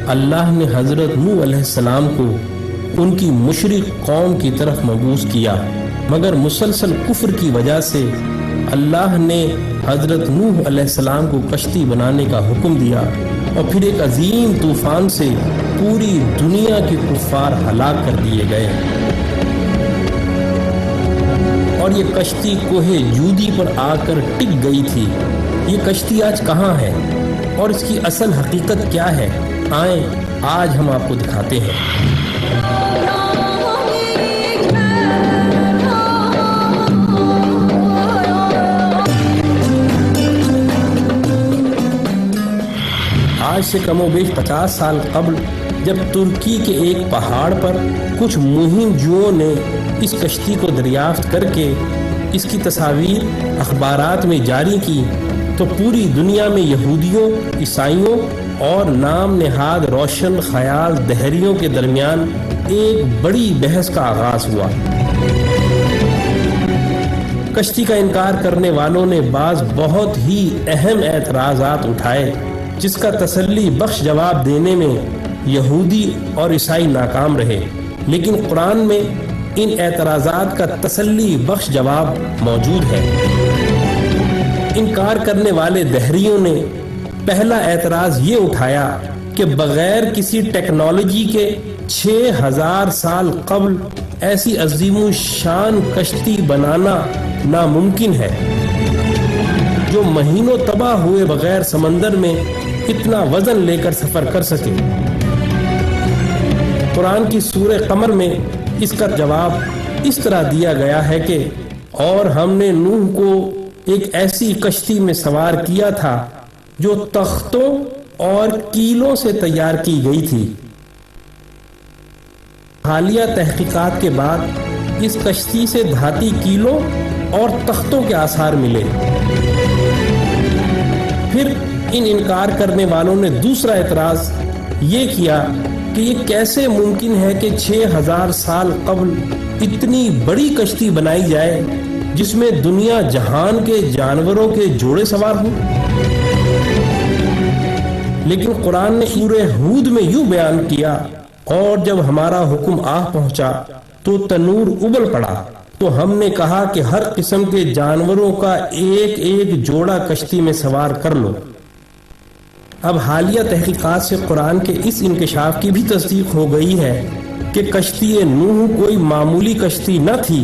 اللہ نے حضرت نوح علیہ السلام کو ان کی مشرک قوم کی طرف مبعوث کیا، مگر مسلسل کفر کی وجہ سے اللہ نے حضرت نوح علیہ السلام کو کشتی بنانے کا حکم دیا، اور پھر ایک عظیم طوفان سے پوری دنیا کے کفار ہلاک کر دیے گئے۔ اور یہ کشتی کوہ جودی پر آ کر ٹک گئی تھی۔ یہ کشتی آج کہاں ہے اور اس کی اصل حقیقت کیا ہے؟ آئیں آج ہم آپ کو دکھاتے ہیں۔ آج سے کم و بیش 50 سال قبل جب ترکی کے ایک پہاڑ پر کچھ مہم جوؤں نے اس کشتی کو دریافت کر کے اس کی تصاویر اخبارات میں جاری کی، تو پوری دنیا میں یہودیوں، عیسائیوں اور نام نہاد روشن خیال دہریوں کے درمیان ایک بڑی بحث کا آغاز ہوا۔ کشتی کا انکار کرنے والوں نے بعض بہت ہی اہم اعتراضات اٹھائے، جس کا تسلی بخش جواب دینے میں یہودی اور عیسائی ناکام رہے، لیکن قرآن میں ان اعتراضات کا تسلی بخش جواب موجود ہے۔ انکار کرنے والے دہریوں نے پہلا اعتراض یہ اٹھایا کہ بغیر کسی ٹیکنالوجی کے 6000 سال قبل ایسی عظیم الشان کشتی بنانا ناممکن ہے جو مہینوں تباہ ہوئے بغیر سمندر میں اتنا وزن لے کر سفر کر سکے۔ قرآن کی سورہ قمر میں اس کا جواب اس طرح دیا گیا ہے کہ اور ہم نے نوح کو ایک ایسی کشتی میں سوار کیا تھا جو تختوں اور کیلوں سے تیار کی گئی تھی۔ حالیہ تحقیقات کے بعد اس کشتی سے دھاتی کیلوں اور تختوں کے آثار ملے۔ پھر ان انکار کرنے والوں نے دوسرا اعتراض یہ کیا کہ یہ کیسے ممکن ہے کہ 6000 سال قبل اتنی بڑی کشتی بنائی جائے جس میں دنیا جہان کے جانوروں کے جوڑے سوار ہوں۔ لیکن قرآن نے سورہ ہود میں یوں بیان کیا، اور جب ہمارا حکم آ پہنچا تو تنور ابل پڑا، تو ہم نے کہا کہ ہر قسم کے جانوروں کا ایک ایک جوڑا کشتی میں سوار کر لو۔ اب حالیہ تحقیقات سے قرآن کے اس انکشاف کی بھی تصدیق ہو گئی ہے کہ کشتی نوح کوئی معمولی کشتی نہ تھی،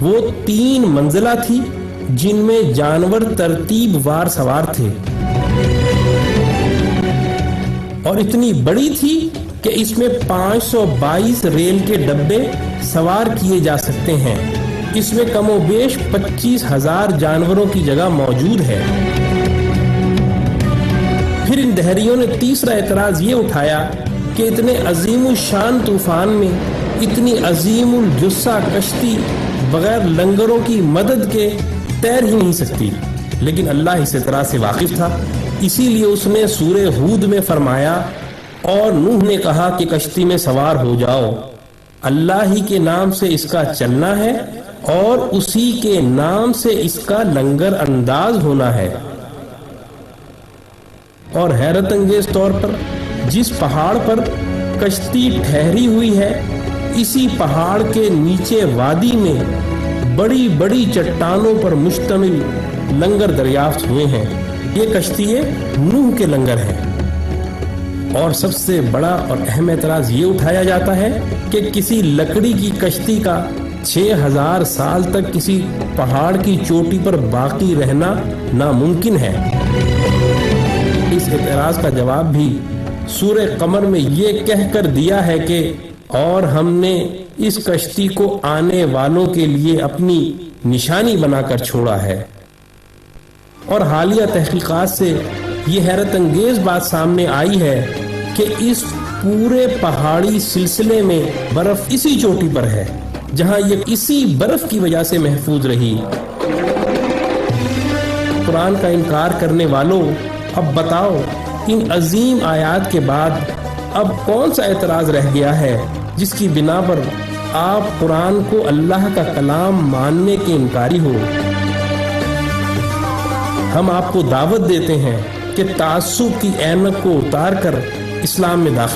وہ 3 منزلہ تھی جن میں جانور ترتیب وار سوار تھے، اور اتنی بڑی تھی کہ اس میں 522 ریل کے ڈبے سوار کیے جا سکتے ہیں۔ اس میں کم و بیش 25,000 جانوروں کی جگہ موجود ہے۔ پھر ان دہریوں نے تیسرا اعتراض یہ اٹھایا کہ اتنے عظیم الشان طوفان میں اتنی عظیم الجثہ کشتی بغیر لنگروں کی مدد کے تیر ہی نہیں سکتی، لیکن اللہ اس اعتراض سے واقف تھا، اسی لیے اس نے سورہ ہود میں فرمایا، اور نوح نے کہا کہ کشتی میں سوار ہو جاؤ، اللہ ہی کے نام سے اس کا چلنا ہے اور اسی کے نام سے اس کا لنگر انداز ہونا ہے۔ اور حیرت انگیز طور پر جس پہاڑ پر کشتی ٹھہری ہوئی ہے، اسی پہاڑ کے نیچے وادی میں بڑی بڑی چٹانوں پر مشتمل لنگر دریافت ہوئے ہیں۔ یہ کشتی نوح کے لنگر ہیں۔ اور سب سے بڑا اور اہم اعتراض یہ اٹھایا جاتا ہے کہ کسی لکڑی کی کشتی کا 6000 سال تک کسی پہاڑ کی چوٹی پر باقی رہنا ناممکن ہے۔ اس اعتراض کا جواب بھی سورہ قمر میں یہ کہہ کر دیا ہے کہ اور ہم نے اس کشتی کو آنے والوں کے لیے اپنی نشانی بنا کر چھوڑا ہے۔ اور حالیہ تحقیقات سے یہ حیرت انگیز بات سامنے آئی ہے کہ اس پورے پہاڑی سلسلے میں برف اسی چوٹی پر ہے جہاں یہ اسی برف کی وجہ سے محفوظ رہی۔ قرآن کا انکار کرنے والوں، اب بتاؤ ان عظیم آیات کے بعد اب کون سا اعتراض رہ گیا ہے جس کی بنا پر آپ قرآن کو اللہ کا کلام ماننے کے انکاری ہو؟ ہم آپ کو دعوت دیتے ہیں کہ تعصب کی اینک کو اتار کر اسلام میں داخل